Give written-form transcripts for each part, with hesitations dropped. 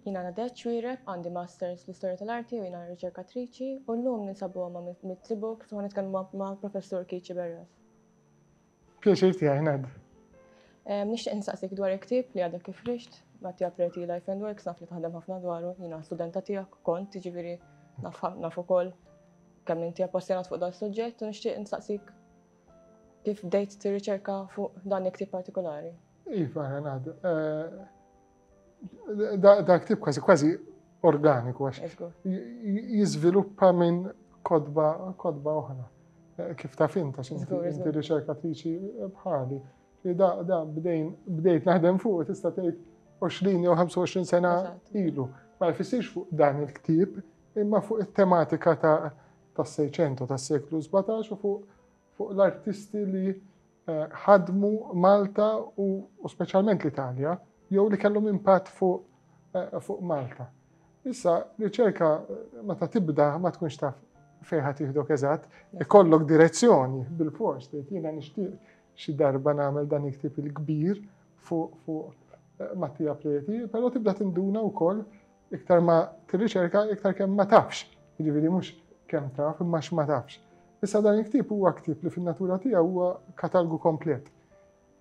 Jiena Nadette Xuereb, għandi masters fl-istorja tal-arti u jiena riċerkatriċi u llum ninsabu ma' Midsea u nitkellmu ma' professur Kiċi Berras. Pjaċir tiegħi Nad. Nixtieq insaqsik dwar il-ktieb li għadek kif rixt, Mattia Preti Life and Works, naf li taħdem ħafna dwaru, jiena studenta tiegħek kont, jiġifieri naf ukoll kemm inti appassjonat fuq dan is-suġġett u nixtieq insaqsik kif bdejt tirriċerka fuq dan il-ktieb partikolari. Iva, Nad. Da ktieb kważi organiku għax jiżviluppa minn kodba oħra. Kif taf inta x'inti riċerkatriċi bħali. Da bdejt naħdem fuq tista' tgħid 20 jew 25 sena ilu. Ma jfissirx fuq dan il-ktieb imma fuq it-tematika tas-600 tas-seklu 17 u fuq l-artisti li ħadmu Malta u speċjalment l-Italja jew li kellhom impatt fuq Malta. Issa riċerka meta tibda ma tkunx taf fejn ħadd tieħdok eżatt, ikollok direzzjoni bil-fors li jiena nixtieq xi darba nagħmel dan il-ktieb il-kbir fuq Mattia Preti, però tibda tinduna wkoll iktar ma tirriċerka iktar kemm ma tafx. Jiġifieri mhux kemm taf imma x'ma tafx. Issa dan il-ktieb huwa ktieb li fin-natura tiegħu huwa katalgu komplet.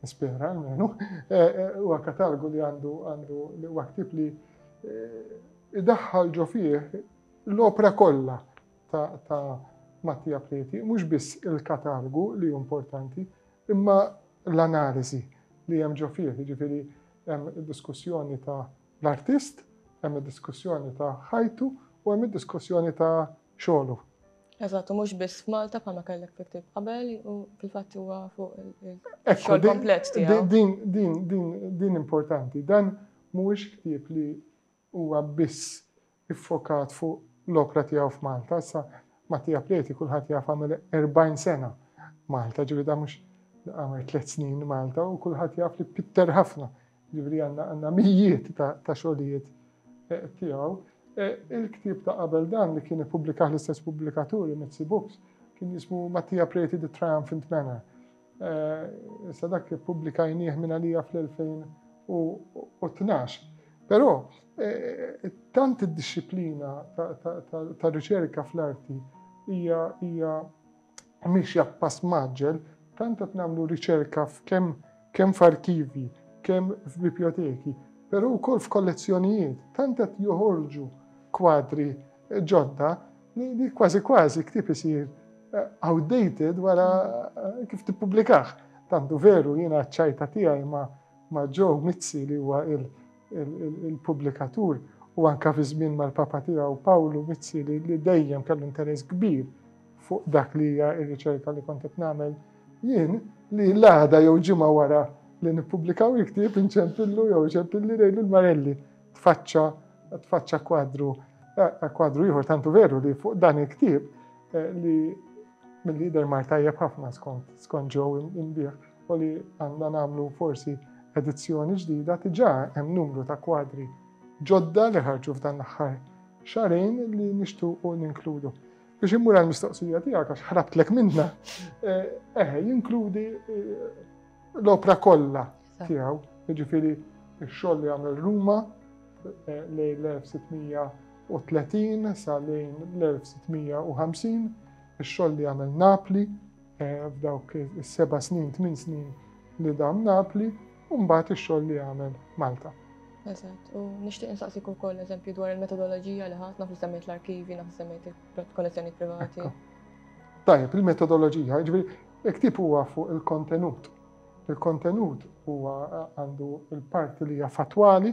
Nispera almenu, huwa katalgu li għandu huwa ktieb li idaħħal ġo fih l-opra kollha ta' Mattia Preti, mhux biss il-katalgu li hu importanti, imma l-analiżi li hemm ġo fih, jiġifieri hemm id-diskussjoni ta' l-artist, hemm id-diskussjoni ta' ħajtu u hemm id-diskussjoni ta' xogħlu. Eżatt, u mhux biss f'Malta bħalma kellek fil-ktieb qabel u fil-fatt huwa fuq il-xogħol komplett tiegħu. Din importanti. Dan mhuwiex ktieb li huwa biss iffokat fuq l-opra tiegħu f'Malta. Issa Mattia Preti kulħadd jaf għamel 40 sena Malta, ġifieri da mhux għamel 3 snin Malta u kulħadd jaf li pitter ħafna. Ġifieri għandna mijiet ta' xogħlijiet tiegħu. Il-ktieb ta' qabel dan li kien ippubblikaħ l-istess pubblikaturi Midsea Books kien jismu Mattia Preti The Triumphant Manner. Issa dak ippubblikajnieh minn għalija fl-2012. Però tant id-disciplina ta' riċerka fl-arti hija mixja pass maġġel, tant qed nagħmlu riċerka kemm f'arkivi, kemm f'biblioteki, però wkoll f'kollezzjonijiet, tant qed joħorġu kwadri ġodda li kważi ktieb isir outdated wara kif tippubblikah. Tantu veru jiena ċ-ċajta tiegħi ma' Joe Midsea li huwa il-pubblikatur u anke fi żmien mal-papa tiegħu Pawlu Midsea li dejjem kellu interess kbir fuq dak li hija r-riċerka li kont qed nagħmel jien li l-għada jew ġimgħa wara li nippubblikaw il-ktieb inċempillu jew ċempilli lejlu l-Marelli tfaċċa kwadru ieħor tantu veru li fuq dan il-ktieb li mill-lider mar tajjeb ħafna skont ġew imbieħ u li għandna nagħmlu forsi edizzjoni ġdida diġà hemm numru ta' kwadri ġodda li ħarġu f'dan l-aħħar xarejn li nixtiequ ninkludu. Biex immur għall-mistoqsija tiegħek għax ħrablek minnha, jinkludi l-opra kollha tiegħu, jiġifieri x-xogħol li għamel Ruma lejn l-1630 sa lejn l-1650, ix-xogħol li għamel Napli f'dawk is-7 snin, 8 snin li dam Napli, u mbagħad ix-xogħol li għamel Malta. Eżatt, u nixtieq insaqsik ukoll eżempju dwar il-metodoloġija li ħadd naf li semmejt l-arkivi, naf li semmejt il-kollezzjonijiet privati. Tajjeb, il-metodoloġija, jiġifieri l-ktieb huwa fuq il-kontenut. Il-kontenut huwa għandu il-parti li hija fatwali,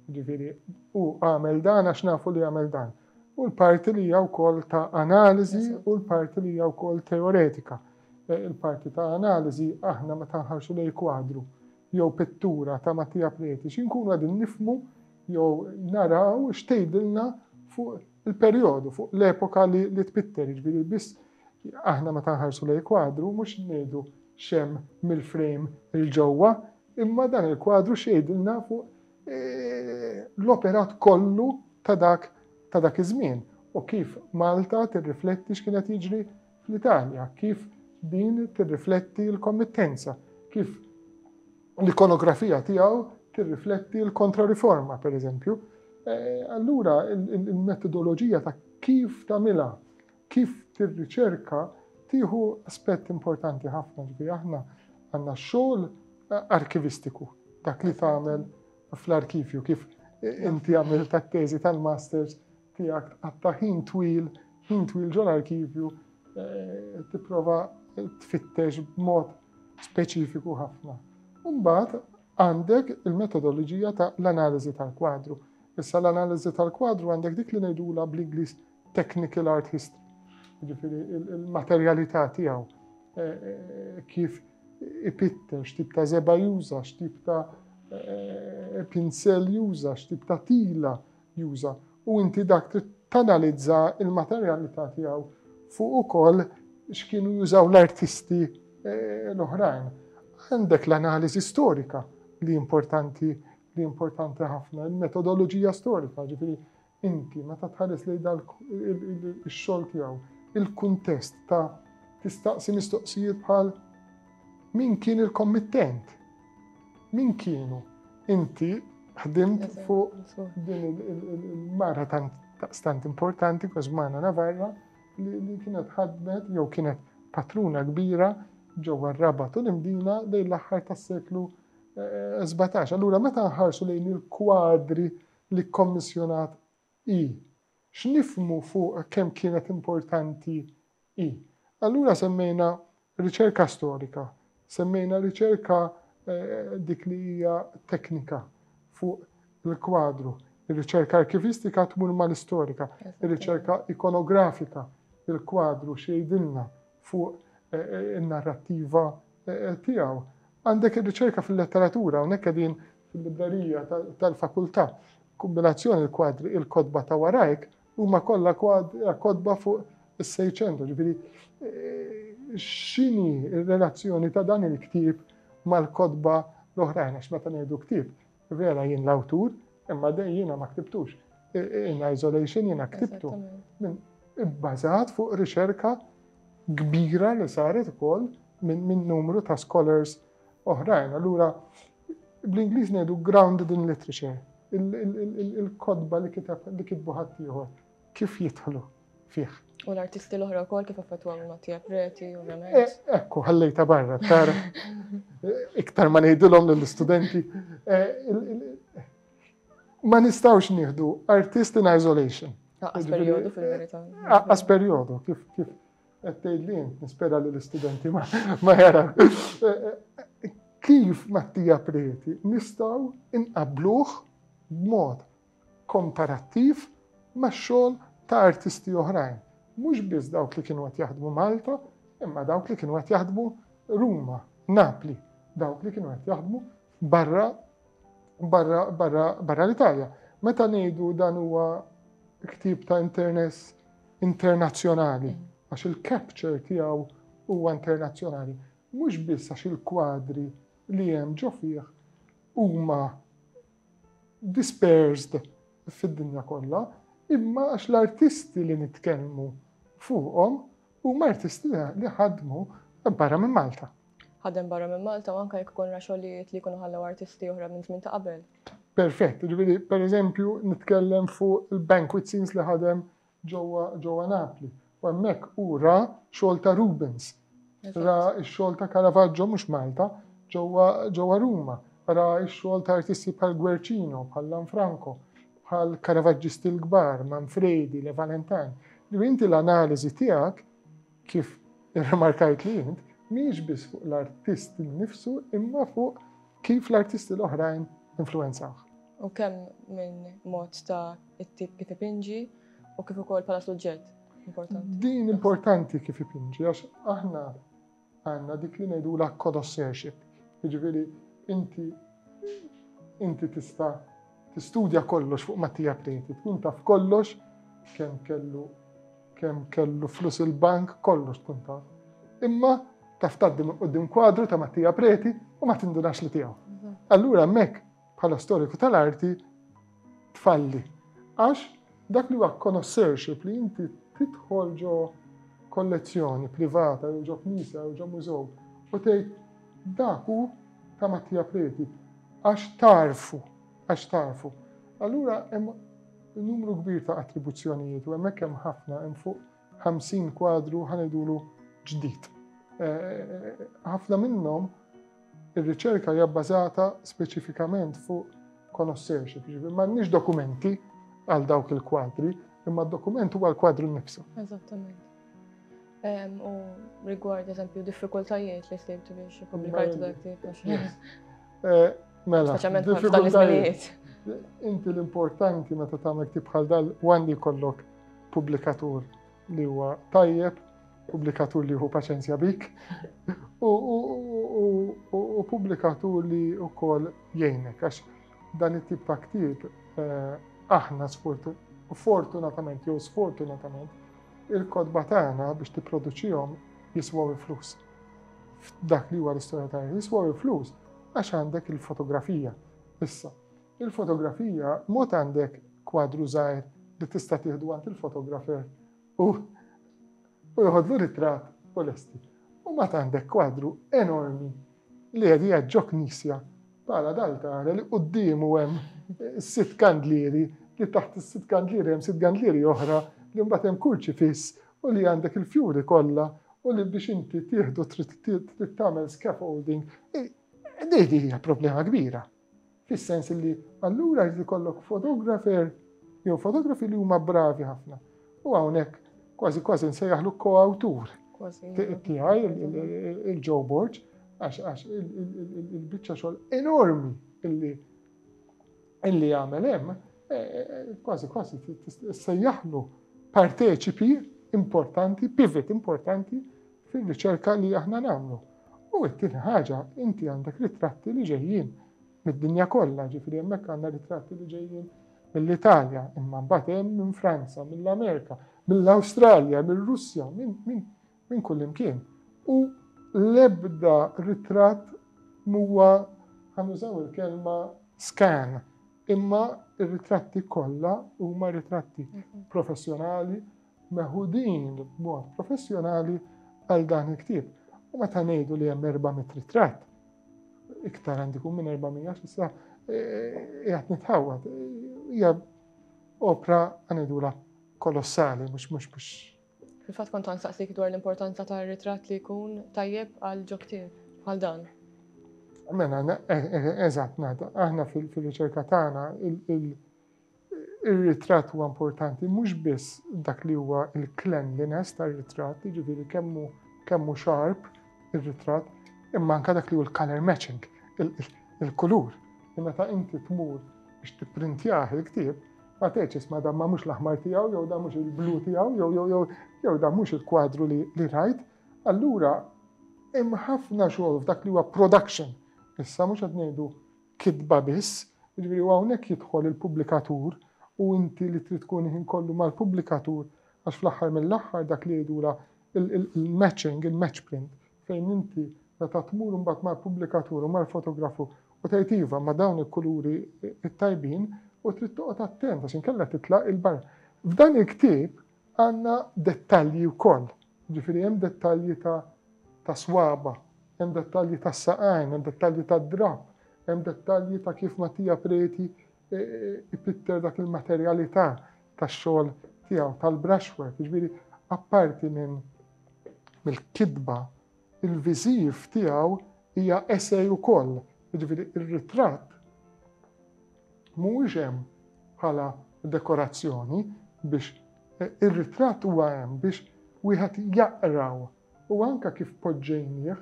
jiġifieri u għamel dan għax nafu li għamel dan. U l-parti li hija wkoll ta' analiżi u l-parti li hija wkoll teoretika. Il-parti ta' analiżi aħna meta nħarsu lejn kwadru jew pittura ta' Mattia Preti x'inkunu qegħdin nifhmu jew naraw x'tgħidilna fuq il-perjodu, fuq l-epoka li tpitter, jiġifieri biss aħna meta nħarsu lejn kwadru mhux ngħidu xemm mill-frame il-ġewwa, imma dan il-kwadru x'jgħidilna fuq l-operat kollu ta' dak iż-żmien u kif Malta tirrifletti x'kienet jiġri fl-Italja, kif din tirrifletti l-kommittenza, kif l-ikonografija tiegħu tirrifletti l-kontrariforma, pereżempju. Allura il-metodoloġija ta' kif tagħmilha, kif tirriċerka tieħu aspett importanti ħafna. Ġifieri aħna għandna xogħol arkivistiku, dak li tagħmel fl-arkivju, kif inti għamilt tat-teżi tal-masters tiegħek għatta ħin twil ġol-arkivju tipprova tfittex b'mod speċifiku ħafna. Mbagħad għandek il-metodoloġija ta' l-analiżi tal-kwadru. Issa l-analiżi tal-kwadru għandek dik li ngħidula bl-Ingliż technical art history. Jiġifieri il-materjalità tiegħu, kif ipittex, x'tip ta' żeba juża, x'tip ta' pinsel juża, x'tip ta' tila juża. U inti dak trid tanalizza il-materjalità tiegħu fuq ukoll x'kienu jużaw l-artisti l-oħrajn. Għandek l-analiżi storika li importanti ħafna, il-metodoloġija storika, ġifieri inti meta tħares lejn ix-xogħol tiegħu, il-kuntest ta' tistaqsi mistoqsijiet bħal min kien il-kommittent, min kienu. Inti ħdimt fuq din il-mara stant importanti, Kosmana Navarra, li kienet ħadmet jew kienet patruna kbira ġewwa r-Rabat u l-Imdina lejn l-aħħar tas-seklu 17. Allura meta nħarsu lejn il-kwadri li kkommissjonat x'nifhmu fuq kemm kienet importanti Allura semmejna riċerka storika, semmejna riċerka dik li hija teknika fuq il-kwadru, ir-riċerka arkivistika tmur mal-istorika, ir-riċerka ikonografika, il-kwadru xejdilna fuq in-narrattiva tiegħu. Għandek ir-riċerka fil-letteratura, hawnhekk qegħdin fil-librerija tal-fakultà, kombinazzjoni il-kwadri, il-kodba ta' warajk huma kollha kodba fuq is-600. Ġifieri x'inhi r-relazzjoni ta' dan il-ktieb mal-kodba l-oħrajn, għax meta ngħidu ktieb, vera jien l-awtur, imma jiena ma ktibtux. In isolation jiena ktibtu. Bbażat fuq riċerka kbira li saret ukoll minn numru ta' scholars oħrajn. Allura bl-Ingliż ngħidu grounded in literature. Il-kodba li kitbu ħadd ieħor kif jidħlu fih. U l-artisti l-oħra wkoll kif affettwaw Mattia Preti u verament. Ekku, ħallejta barra, tara. Iktar ma ngħidulhom lill-istudenti. Ma nistgħux nieħdu artist in isolation. Aqqas perjodu fil-verità. Aqqas perjodu, kif qed tgħidli nispera li l-istudenti ma jaraw. Kif Mattia Preti nistgħu inqabbluh b'mod komparattiv max-xogħol ta' artisti oħrajn. Mhux biss dawk li kienu qed jaħdmu Malta, imma dawk li kienu qed jaħdmu Ruma, Napli, dawk li kienu qed jaħdmu barra l-Italja. Meta ngħidu dan huwa ktieb ta' interess internazzjonali, għax il-capture tiegħu huwa internazzjonali. Mhux biss għax il-kwadri li hemm ġo fih huma dispersed fid-dinja kollha, imma għax l-artisti li nitkellmu fuqhom huma artisti li ħadmu barra minn Malta. Ħadem barra minn Malta u anke jekk ikun xogħlijiet li jkunu ħallew artisti oħra minn żmien ta' qabel. Perfett, ġifieri pereżempju nitkellem fuq il-banquet scenes li ħadem ġewwa Napli. U hemmhekk ura xogħol ta' Rubens, ra x-xogħol ta' Caravaggio mhux Malta, ġewwa Ruma, ra x-xogħol ta' artisti bħal Guercino, bħal Lanfranco, bħal Caravaggisti l-kbar, Manfredi, Le Valentine. Inti l-analiżi tiegħek kif irremarkajt li int mhix biss fuq l-artist innifsu imma fuq kif l-artisti l-oħrajn influenzaw. U kemm minn mod ta' it-tip kif ipinġi u kif ukoll bħala suġġett importanti. Din importanti kif ipinġi għax aħna għandna dik li ngħidula connoisseurship. Jiġifieri inti tista' tistudja kollox fuq Mattia Preti, tkun taf kollox kemm kellu flus il-bank, kollox tkun taf. Imma taf tgħaddi minn quddiem kwadru ta' Mattia Preti u ma tindunax li tiegħu. Allura hemmhekk bħala storiku tal-arti tfalli. Għax dak li huwa connoisseurship li inti tidħol ġo kollezzjoni privata, ġo knisja, ġo mużew, u tgħid dak hu ta' Mattia Preti. Għax tarfu. Allura hemm numru kbir ta' attribuzzjonijiet u hemmhekk hemm ħafna hemm fuq 50 kwadru ħanidulu ġdid. Ħafna minnhom ir-riċerka hija bbażata speċifikament fuq conoscership, m'għandniex dokumenti għal dawk il-kwadri, imma d-dokument huwa l-kwadru nnifsu. Eżattament. U rigward eżempju diffikultajiet li stejbtu biex publikajtu dak tip. Mela, Speċjalment f'dan iż-żminijiet. Inti l-importanti meta tagħmel ktieb bħal dal għandi jkollok pubblikatur li huwa tajjeb, pubblikatur li hu paċenzja bik u pubblikatur li wkoll jgħinek għax dan it-tip ta' ktieb aħna fortunatament jew sfortunatament il-kodba tagħna biex tipproduċihom jiswaw il-flus. Dak li huwa l-istorja tagħna jiswaw il-flus għax għandek il-fotografija. Issa, il-fotografija mod għandek kwadru żgħir li tista' tieħdu għand il-fotografer u jħodlu ritratt u lesti. U mat għandek kwadru enormi li għedi għadġo knisja bħala dal-tara li quddiemu hemm 6 kandlieri li taħt is-6 kandlieri hemm 6 kandlieri oħra li mbagħad hemm kurċifiss u li għandek il-fjuri kollha u li biex inti tieħdu trid tagħmel scaffolding. Di hija problema kbira. Fis-sens li allura jrid ikollok fotografer jew fotografi li huma bravi ħafna. U hawnhekk kważi nsejjaħlu ko-awtur tiegħi il-Joe Borg għax il-biċċa xogħol enormi illi jagħmel hemm kważi sejjaħlu parteċipi importanti, pivot importanti fil-riċerka li aħna nagħmlu. U t-tieni ħaġa, inti għandek ritratti li ġejjin mid-dinja kollha, ġifieri hemmhekk għandna ritratti li ġejjin mill-Italja, imma mbagħad hemm minn Franza, mill-Amerika, mill-Awstralja, mill-Russja, minn kull imkien. U l-ebda ritratt huwa ħanużaw il-kelma scan, imma ir-ritratti kollha huma ritratti professjonali meħudin b'mod professjonali għal dan il-ktieb. U meta ngħidu li hemm 400 ritratt, iktar għandikum minn 400 issa qiegħed nitħawwad. Hija opra għanidula kolossali, mhux biex. Fil-fatt kont nsaqsik dwar l-importanza tar-ritratt li jkun tajjeb għal ġo ktieb bħal dan. Mela, eżatt, aħna fil-riċerka tagħna il-ritratt huwa importanti mhux biss dak li huwa il-cleanliness tar-ritratt, jiġifieri kemmu sharp ir-ritratt, imma anke dak li huwa il-color matching, il-kulur. Meta inti tmur biex tipprintjah il-ktieb, ma tgħidx isma' dan mhux l-aħmar tiegħu jew dan mhux il-blu tiegħu jew dan mhux il-kwadru li rajt, allura hemm ħafna xogħol f'dak li huwa production. Issa mhux qed ngħidu kitba biss, jiġifieri hawnhekk jidħol il-pubblikatur u inti li trid tkun ħin kollu mal-pubblikatur għax fl-aħħar mill-aħħar dak li jgħidula il-matching, il-match print, fejn inti meta tmur mbagħad mal-pubblikatur u mal-fotografu u tgħid iva ma' dawn il-kuluri it-tajbin u trid toqgħod attent għax inkella titlaq il-barra. F'dan il-ktieb għandna dettalji wkoll, ġifieri hemm dettalji ta' swaba, hemm dettalji ta' saqajn, hemm dettalji ta' drab, hemm dettalji ta' kif Mattia Preti ipitter dak il-materjalità tax-xogħol tiegħu tal-brushwork, jiġifieri apparti mill-kitba il-viżiv tiegħu hija essej ukoll, jiġifieri ir-ritratt mhuwiex hemm bħala dekorazzjoni biex ir-ritratt huwa hemm biex wieħed jaqraw u anke kif poġġejnieh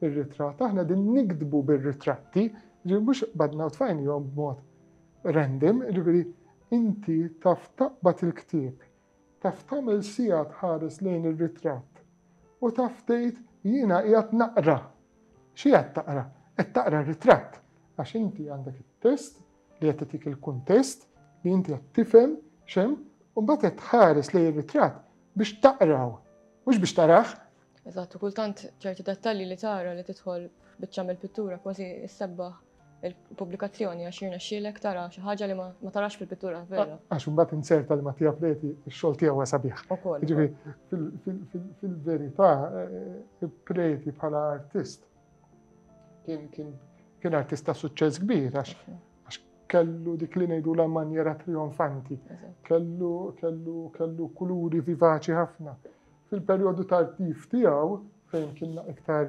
ir-ritratt aħna din nikdbu bir-ritratti, ġifieri mhux badna u tfajnihom b'mod random, ġifieri inti taf taqbad il-ktieb, taf tagħmel sija tħares lejn ir-ritratt u taf tgħid jiena qiegħed naqra. Xi qed taqra? Qed taqra r-ritratt għax inti għandek it-test li qed titik il-kuntest li inti qed tifhem x'hemm u mbagħad qed tħares lejn ir-ritratt biex taqraw, mhux biex taraħ. Eżatt, kultant ċerti dettalji li tara li tidħol biċċa mill-pittura kważi issebbaħ il-pubblikazzjoni għax jirnexxielek tara xi ħaġa li ma tarax fil-pittura vera. Għax imbagħad inserta li Mattia Preti x-xogħol tiegħu huwa sabiħ. Jiġifieri fil-verità Preti bħala artist kien artista suċċess kbir għax kellu dik li ngħidu la manjera trionfanti, kellu kuluri vivaċi ħafna. Fil-perjodu tal-ktieb tiegħu fejn kien iktar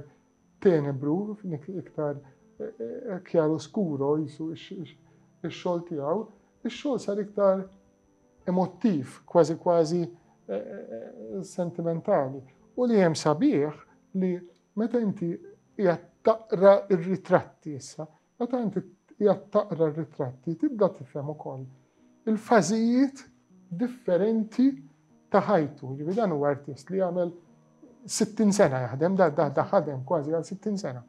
tenebru, iktar kjaru skuro jisu x-xogħol tiegħu, ix-xogħol sar iktar emottiv, kważi sentimentali. U li hemm sabiħ li meta inti qiegħed taqra r-ritratti issa, meta inti qiegħed taqra r-ritratti tibda tifhem ukoll il-fażijiet differenti ta' ħajtu. Ġifieri dan huwa artist li jagħmel 60 sena jaħdem, da ħadem kważi għal 60 sena.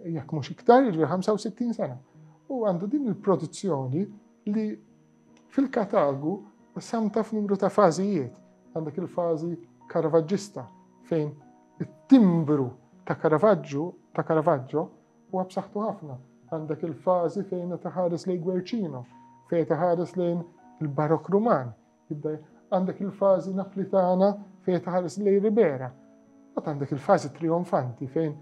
Jekk mhux iktar, jiġri 65 sena. U għandu din il-produzzjoni li fil-katalogu samta f'numru ta' fażijiet. Għandek il-fażi Caravaggista fejn it-timbru ta' Caravaggio huwa b'saħħtu ħafna. Għandek il-fażi fejn taħares lejn Guercino, fejn taħares lejn il-Barokk Ruman. Għandek il-fażi Napolitana fejn taħares lejn Ribera. Għandek il-fażi trionfanti fejn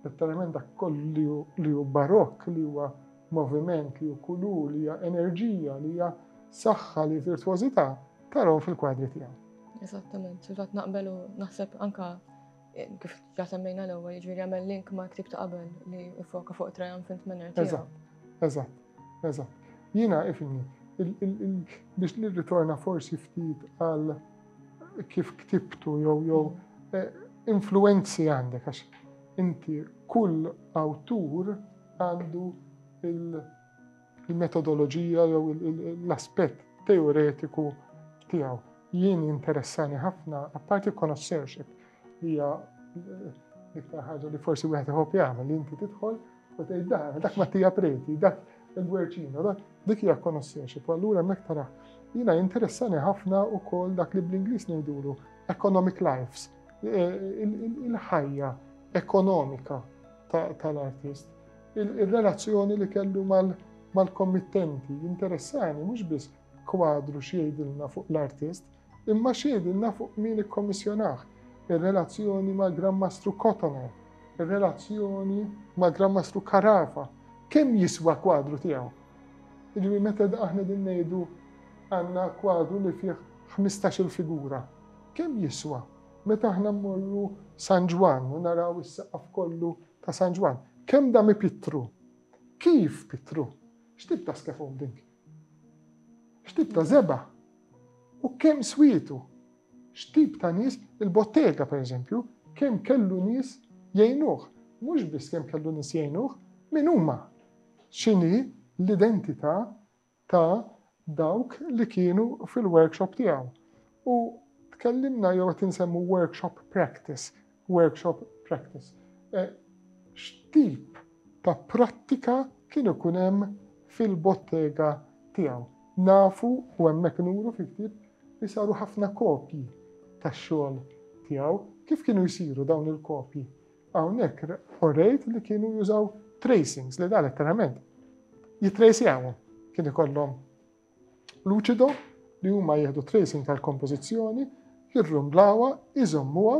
letteralment dak kollu li hu barokk, li huwa moviment, li hu kulur, li hija enerġija, li hija saħħa, li virtuożità taraw fil-kwadri tiegħu. Esattament, fil-fatt naqbel u naħseb anka kif ġa semmejna l-ewwel, jiġifieri jagħmel link ma' ktieb ta' qabel li jfoka fuq triumphant manner tiegħu. Eżatt. Jiena ifhimni biex nirritorna forsi ftit għal kif ktibtu jew influenzi għandek għax inti kull awtur għandu il-metodoloġija jew l-aspett teoretiku tiegħu. Jien interessani ħafna, apparti connoisseurship, hija l-iktar ħaġa li forsi wieħed iħobb jagħmel li inti tidħol u tgħid dak Mattia Preti, dak il-Guercino, dik hija connoisseurship. U allura hemmhekk tara jiena interessani ħafna wkoll dak li bl-Ingliż ngħidulu economic lives, il-ħajja ekonomika tal-artist, il-relazzjoni li kellu mal-kommittenti. Interessani mhux biss kwadru x'jgħidilna fuq l-artist, imma x'jgħidilna fuq min ikkommissjonah, ir-relazzjoni mal-Granmastru Cotoner, ir-relazzjoni mal-Granmastru Carafa. Kemm jiswa kwadru tiegħu? Jiġifieri meta aħna din ngħidu għandna kwadru li fih 15-il figura. Kemm jiswa? Meta aħna mmorru San Ġwann u naraw is-saqaf kollu ta' San Ġwann, kemm da mipittru? Kif pittru? X'tib ta' scaffolding? X'tib ta' zeba? U kemm swietu? X'tib ta' nies, il-bottega pereżempju, kemm kellu nies jgħinuh. Mhux biss kemm kellu nies jgħinuh, min huma? X'inhi l-identità ta' dawk li kienu fil-workshop tiegħu. U tkellimna jew qed insemmu workshop practice. X'tip ta' prattika kienu ikun hemm fil-bottega tiegħu. Nafu u hemmhekk nuru fil-ktieb li saru ħafna kopji tax-xogħol tiegħu. Kif kienu jsiru dawn il-kopji? Hawnhekk orejt li kienu jużaw tracings li da letteralment jitracjawhom. Kien ikollhom luċido li huma jieħdu tracing tal-kompożizzjoni, jirrumblawha, iżommuha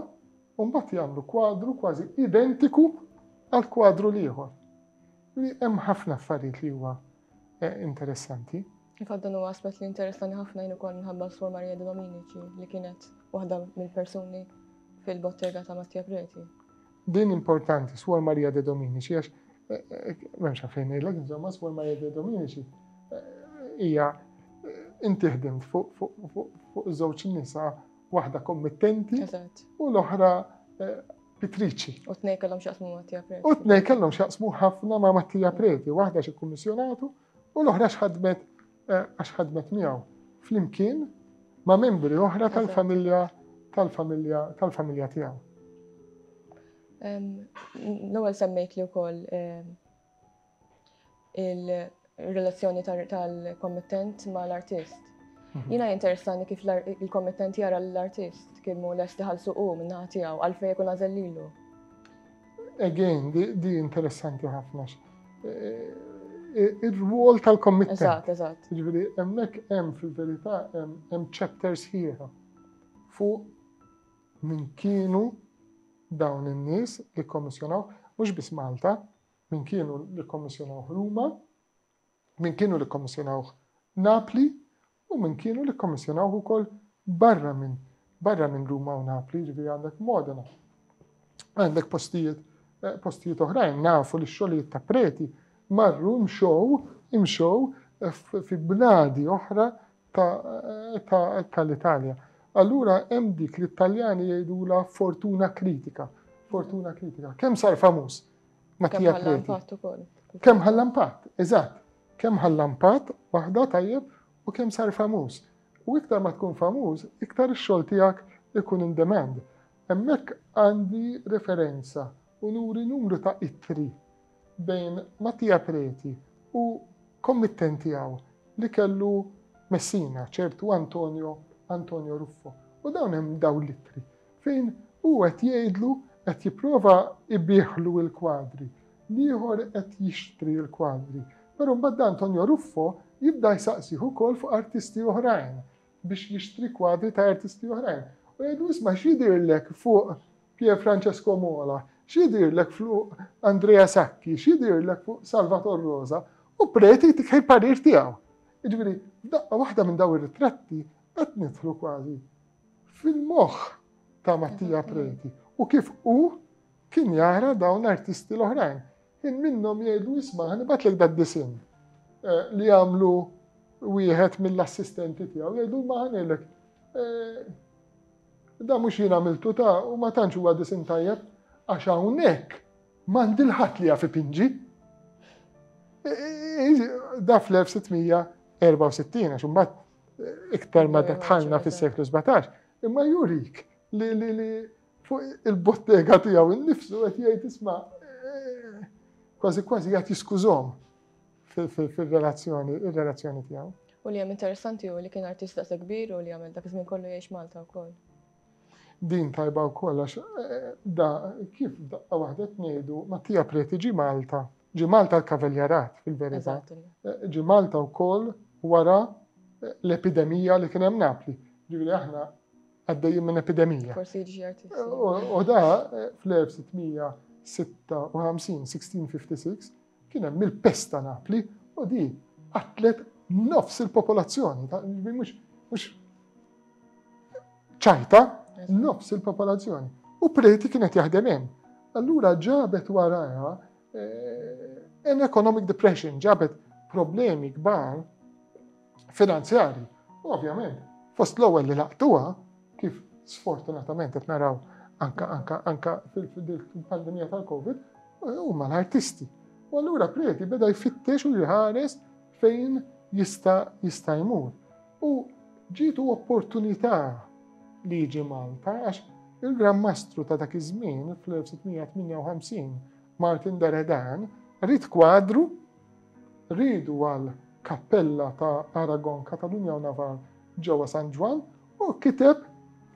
u mbagħad jagħmlu kwadru kważi identiku għal kwadru ieħor. Hemm ħafna affarijiet li huwa interessanti. Infatti dan huwa aspett li interessani ħafna jien ukoll minħabba Suor Marija De Dominici li kienet waħda mill-persuni fil-bottega ta' Mattia Preti. Din importanti, Suor Marija De Dominici, għax m'hemmx fejn ngħidlek, insomma Suor Marija De Dominici hija inti ħdimt fuq żewġ nisa, waħda kommittenti u l-oħra Pitrici. U tnej kellhom x'jaqsmu Mattia Preti. U tnej kellhom x'jaqsmu ħafna ma' Mattia Preti, waħda xi kummissjonatu u l-oħra x'ħadmet miegħu flimkien ma' membri oħra tal-familja tiegħu. L-ewwel semmejt li wkoll il-relazzjoni tal-kommittent mal-artist. Jiena jinteressani kif il-kommittent jara l-artist kienu lesti ħallsu min-naħa tiegħu għalfejn jkun għażel lilu. Again, di interessanti ħafna. Ir-rwol tal-kommittent. Eżatt. Ġifieri hemmhekk hemm fil-verità hemm chapters ħieħa fuq min kienu dawn in-nies li kommissjonaw, mhux biss Malta, min kienu li kommissjonaw Ruma min kienu li kommissjonawh Napli u min kienu li kommissjonawh ukoll barra minn Ruma u Napli, ġifieri għandek Modena. Għandek postijiet oħrajn, nafu li x-xogħlijiet ta' Preti marru imxew fi bnadi oħra tal-Italja. Allura hemm dik li l-Italjani jgħidula fortuna kritika. Kemm sar famuż Mattia Preti? Kemm ħallampat, eżatt. Kemm ħallampat waħda tajjeb u kemm sar famuż. U iktar ma tkun famuż, iktar ix-xogħol tiegħek ikun in demand. Hemmhekk għandi referenza u nuri numru ta' ittri bejn Mattia Preti u kommittent tiegħu li kellu Messina, ċertu Antonio Ruffo. U dawn hemm dawn l-ittri fejn hu qed jgħidlu qed jipprova ibieħlu l-kwadri, ieħor qed jixtri l-kwadri. Però mbagħad Antonio Ruffo jibda jsaqsih ukoll fuq artisti oħrajn biex jixtri kwadri ta' artisti oħrajn. U jgħidu isma' x'jidirlek fuq Pier Francesco Mola, x'jidirlek fuq Andrea Sacchi, x'jidirlek fuq Salvatore Rosa, u Preti jtik il-parir tiegħu. Jiġifieri, daqqa waħda minn dawn ir-ritratti qed nidħlu kważi fil-moħħ ta' Mattia Preti u kif hu kien jara dawn artisti l-oħrajn. Kien minnhom jgħidu isma' ħanibatlek dad-disin li jagħmlu wieħed mill-assistenti tiegħu jgħidu ma ħanilek da mhux jien għamiltu ta' u ma tantx huwa disin tajjeb għax hawnhekk m'għandi l-ħadd li jaf ipinġi. Da fl-1664 għax imbagħad iktar ma dħalna fis-seklu 17, imma jurik li fuq il-bottega tiegħu innifsu qed jgħid isma' kważi qed jiskużhom fil-relazzjoni tiegħu. U li hemm interessanti hu li kien artista se kbir u li għamel dak iż-żmien kollu jgħix Malta wkoll. Din tajba wkoll għax da kif daqqa waħda ngħidu Mattia Preti ġi Malta l-kavaljerat fil-verità. Ġi Malta wkoll wara l-epidemija li kien hemm Napli. Ġifieri aħna għaddejjin minn epidemija. Forsi jiġi artist. U da fl-1656 kien hemm il-pesta Napli u di qatlet nofs il-popolazzjoni. Mhux ċajta, nofs il-popolazzjoni. U Preti kienet jaħdem hemm. Allura ġabet waraha an economic depression, ġabet problemi kbar finanzjari. Ovvjament, fost l-ewwel li laqtuha, kif sfortunatament qed naraw anka fil-pandemija tal-Covid, huma l-artisti. U allura Preti beda jfittex u jħares fejn jista' jmur. U ġitu opportunità li jiġi Malta għax il-Gran Mastru ta' dak iż-żmien fl-1658 Martin Deredan rid kwadru ridu għal kappella ta' Aragon, Katalunja u Navar ġewwa San Ġwann u kiteb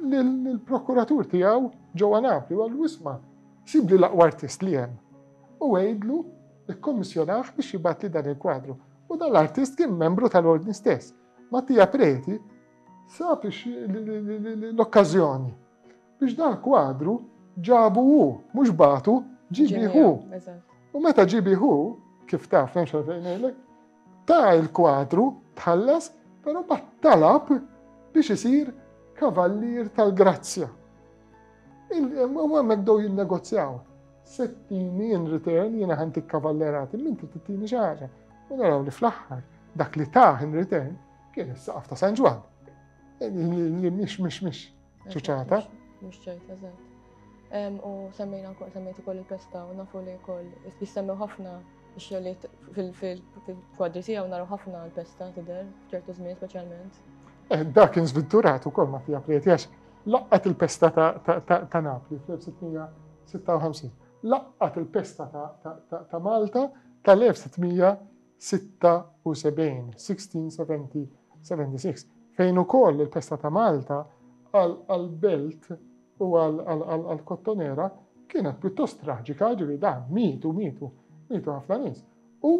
lill-prokuratur tiegħu ġewwa Napli u għallu isma' sibli l-aqwa artist li hemm. U għejdlu ikkommissjonah biex jibgħat li dan il-kwadru. U dan l-artist kien membru tal-Ordni stess. Mattia Preti sab l-okkażjoni biex dan kwadru ġabu hu, mhux batu, ġibi hu. U meta ġibi hu, kif taf, nemx għalfejn ngħidlek, ta' il-kwadru tħallas, però talab biex isir kavallier tal-Grazzja. U hemmhekk dew jinnegozjaw. Settini in return jiena ħantik kavallerati, minti tittini xi ħaġa. U naraw li fl-aħħar dak li tah in return kien is-saqaf ta' San Ġwann. Li mhix ċuċata. Mhux ċajta, eżatt. U semmejt ukoll il-pesta u nafu li wkoll jissemmew ħafna x-xogħlijiet fil-kwadri tiegħu naraw ħafna l-pesta tidher f'ċertu żmien speċjalment. Dak kien żviddurat ukoll Mattia Preti għax laqqat il-pesta ta' Napli fl-1656. Laqqat il-pesta ta' Malta tal-1676 fejn ukoll il-pesta ta' Malta għal-belt u għal-kottonera kienet pjuttost traġika, ġifieri dan mitu ħafna nies. U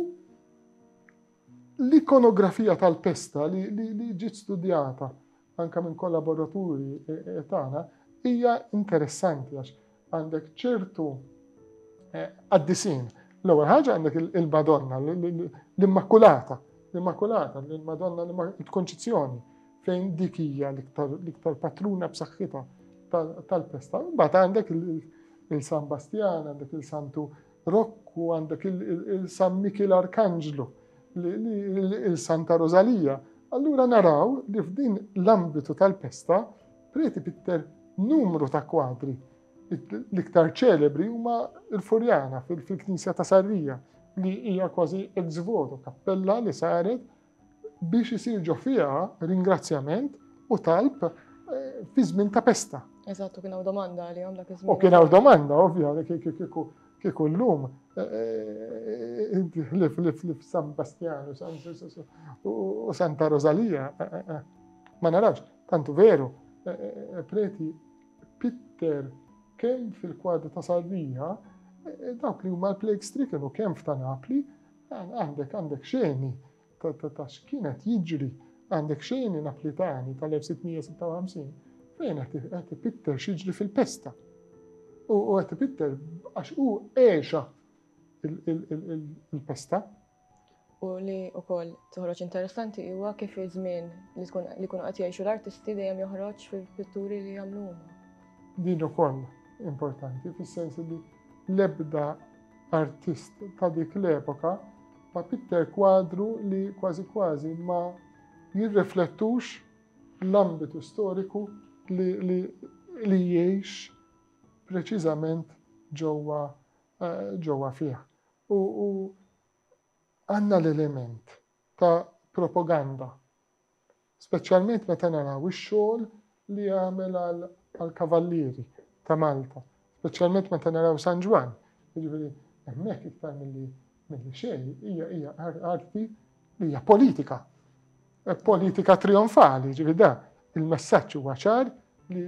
l-ikonografija tal-pesta li ġiet studjata anke minn kollaboraturi tagħna hija interessanti għax għandek ċertu għaddisin. L-ewwel ħaġa għandek il-Madonna, l-Immakulata, l-Immakulata, l-Madonna l-Konċizzjoni, fejn dik hija l-iktar patruna b'saħħitha tal-pesta. Mbagħad għandek il-San Bastian, għandek il-Santu Rokku, għandek il-San Mikil Arkanġlu, il-Santa Rosalija. Allura naraw li f'din l-ambitu tal-pesta Preti pitter numru ta' kwadri. L-iktar ċelebri huma l-Furjana fil-Knisja ta' Sarrija, li hija kważi ex voto, kappella li saret biex isir ġo fiha ringrazzjament u talb fi żmien ta' pesta. Eżattu, kien hawn domanda għalihom dak iż-żmien. U kien hawn domanda, ovvja, kieku llum San Bastian u Santa Rosalija, ma narax, tantu veru, Preti pitter kemm fil-kwadri ta' Sarrija, dawk li huma l-plague stricken u kemm f'ta' Napli, għandek xeni ta' x'kienet jiġri, għandek xeni Naplitani tal-1656, fejn qed pitter x'jiġri fil-pesta. U qed pitter għax hu għexa il-pesta. U li wkoll toħroġ interessanti huwa kif iż-żmien li jkunu qed jgħixu l-artisti dejjem joħroġ fil-pitturi li jagħmlu huma. Din ukoll importanti fis-sens li l-ebda artist ta' dik l-epoka ma pitter kwadru li kważi kważi ma jirriflettux l-ambitu storiku li jgħix preċiżament ġewwa fih. U għandna l-element ta' propaganda, speċjalment meta naraw ix-xogħol li jagħmel għall-kavallieri ta' Malta, speċjalment meta naraw San Ġwann. Jiġifieri hemmhekk iktar milli xejn hija arti li hija politika. Politika trionfali, ġifieri da il-messaġġ huwa ċar li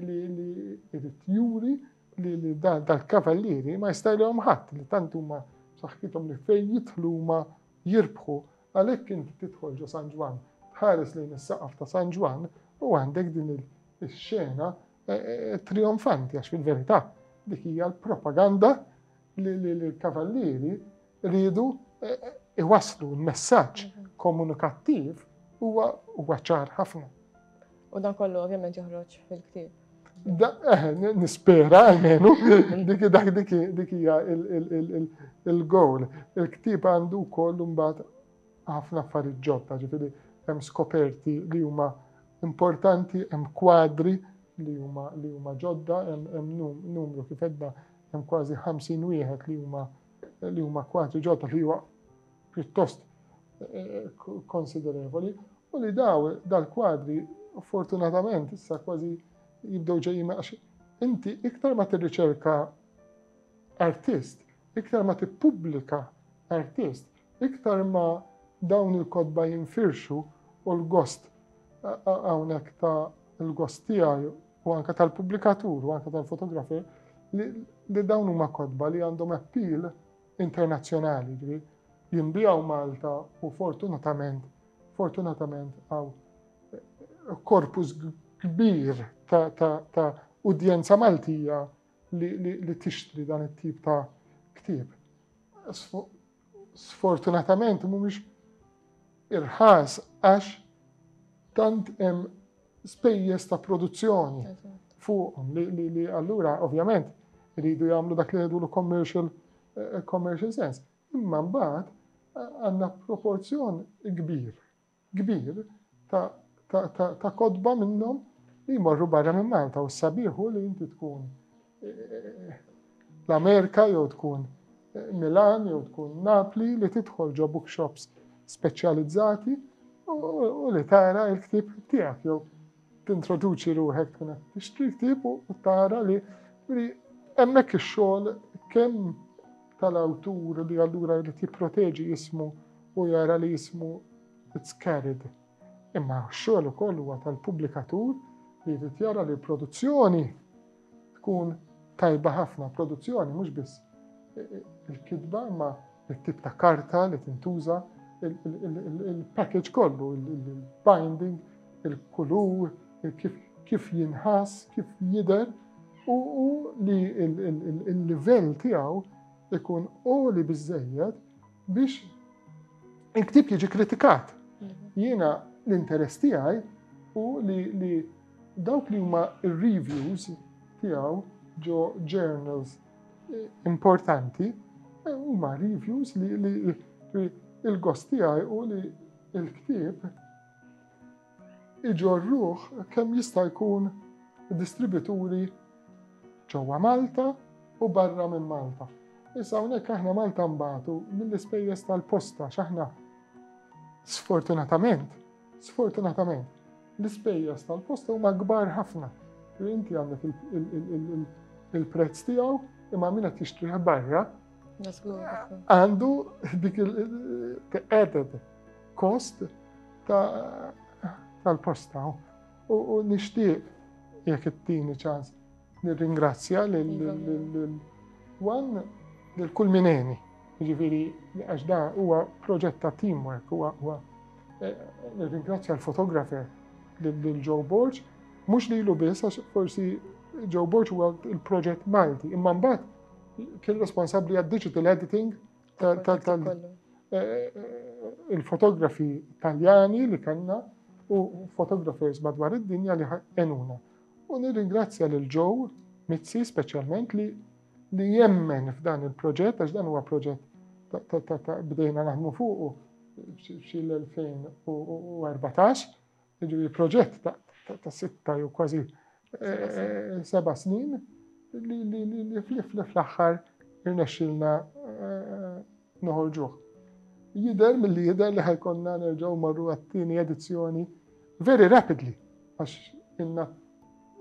jrid juri li dal-kavallieri ma jistajlhom ħadd li tant huma b'saħħithom li fejn jidħlu huma jirbħu, għalhekk inti tidħol ġo San Ġwann, tħares lejn is-saqaf ta' San Ġwann u għandek din ix-xena trionfanti għax fil-verità dik hija l-propaganda li l-kavallieri rridu iwasslu l-messaġġ komunikattiv huwa ċar ħafna. U dan kollu ovvjament joħroġ fil-ktieb. Nispera almenu dik hija il-gowl. Il-ktieb għandu wkoll imbagħad ħafna affarijiet ġodda, ġifieri hemm skoperti li huma importanti, hemm kwadri li huma ġodda, hemm numru kif edna hemm kważi 50 wieħed li huma kwadri ġodda li huwa pjuttost konsiderevoli u li dal-kwadri fortunatament issa kważi jibdew ġejjin għax inti iktar ma tirriċerka artist, iktar ma tippubblika artist, iktar ma dawn il-kodba jinfirxu u l-gost hawnhekk ta' l-gost tiegħi u anke tal-pubblikatur u anke tal-fotografer li dawn huma kodba li għandhom appeal internazzjonali, jinbijaw Malta u fortunatament għaw korpus kbir ta' udjenza Maltija li tixtri dan it-tip ta' ktieb. Sfortunatament mhumiex irħas għax tant hemm spejjeż ta' produzzjoni fuqhom li allura ovvjament iridu jagħmlu dak li jgħidu commercial sense. Imma mbagħad għandna proporzjon kbir ta' kodba minnhom li jmorru barra minn Malta u sabiħu li inti tkun l-Amerika jew tkun Milan jew tkun Napli li tidħol ġo bookshops speċjalizzati u li tara l-ktieb tiegħek jew tintroduċi ruħek tkun qed tixtri ktieb u tara li hemmhekk ix-xogħol kemm tal-awtur li allura li jipproteġi jismu u jara li jismu it's carried. Imma x-xogħol ukoll huwa tal-pubblikatur li jrid jara li l-produzzjoni tkun tajba ħafna, produzzjoni mhux biss il-kitba imma it-tip ta' karta li tintuża, il-package kollu, il-binding, il-kulur, kif jinħass, kif jidher u li il-livell tiegħu ikun għoli biżżejjed biex il-ktieb jiġi kritikat Jiena l-interess tiegħi u li dawk li huma r-reviews tiegħu ġo journals importanti huma reviews li il-gost tiegħi u li l-ktieb iġorruh kemm jista' jkun distributuri ġewwa Malta u barra minn Malta. Issa hawnhekk aħna Malta mbagħtu mill-ispejjeż tal-posta x'aħna sfortunatament l-ispejjeż tal-posta huma kbar ħafna. Inti għandek il-prezz tiegħu imma min qed jixtrih barra għandu dik il-added cost tal-posta. U nixtieq jekk ittini ċans nirringrazzja lil-kull mineni. Jiġifieri għax da huwa proġett ta' teamwork, huwa nirringrazzja l-fotografer lil Joe Borg, mhux lilu biss għax forsi Joe Borg huwa il-proġett Malti, imma mbagħad kien responsabbli għad-digital editing il-fotografi Taljani li kellna u photographers madwar id-dinja li għenuna. U nirringrazzja lil Joe Midsea speċjalment li jemmen f'dan il-proġett, għax dan huwa proġett bdejna naħdmu fuqu fil-2014, jiġifieri proġett ta' 6 jew kważi 7 snin li fl-aħħar irnexxilna noħorġuh. Jidher milli jidher li ħajkonna nerġgħu marru għat-tieni edizzjoni very rapidly, għax inna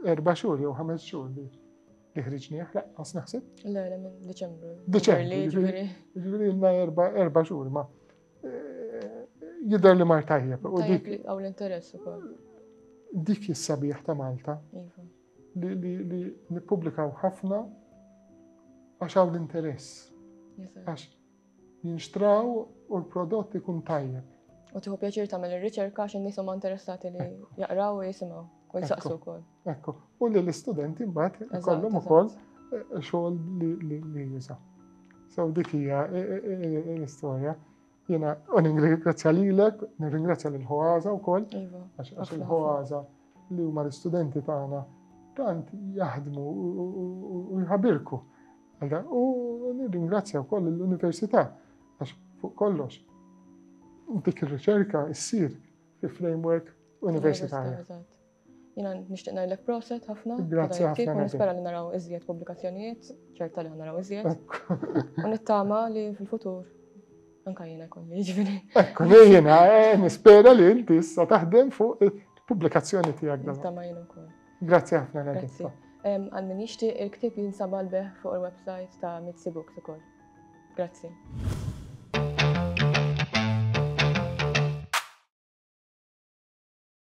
4 xhur jew 5 xhur li ħriġnieh, laqqas naħseb? Le, minn Diċembru. Ġifieri inna 4 xhur, ma jidher li mar tajjeb. Tajjeb li hawn l-interess ukoll. Dik is-sabiħ ta' Malta li nippubblikaw ħafna għax hawn l-interess. Għax jinxtraw u l-prodott ikun tajjeb. U tieħu pjaċir tagħmel ir-riċerka għax in-nies huma interessati li jaqraw u jisimgħu u jsaqsu wkoll. Ekku. U li l-istudenti mbagħad ikollhom ukoll xogħol li jużaw. So dik hija l-istorja. Jiena nirringrazzja lilek, nirringrazzja lill-ħoaża wkoll għax il-ħoaża li huma l-istudenti tagħna tant jaħdmu u jħabbirku. U nirringrazzja wkoll l-Università għax fuq kollox dik ir-riċerka ssir fi framework universitarju. Jiena nixtieq ngħidlek proset ħafna. Grazzi ħafna. U nispera li naraw iżjed pubblikazzjonijiet, ċerta li naraw iżjed. U nittama li fil-futur anke jiena jkolli jiġifieri. Ekku jiena nispera li inti issa taħdem fuq il-pubblikazzjoni tiegħek. Nittama jien ukoll. Grazzi ħafna Nadette. Għal min jixtieq il-ktieb jinsab għalbeh fuq il-website ta' Midsea Books ukoll. Grazzi.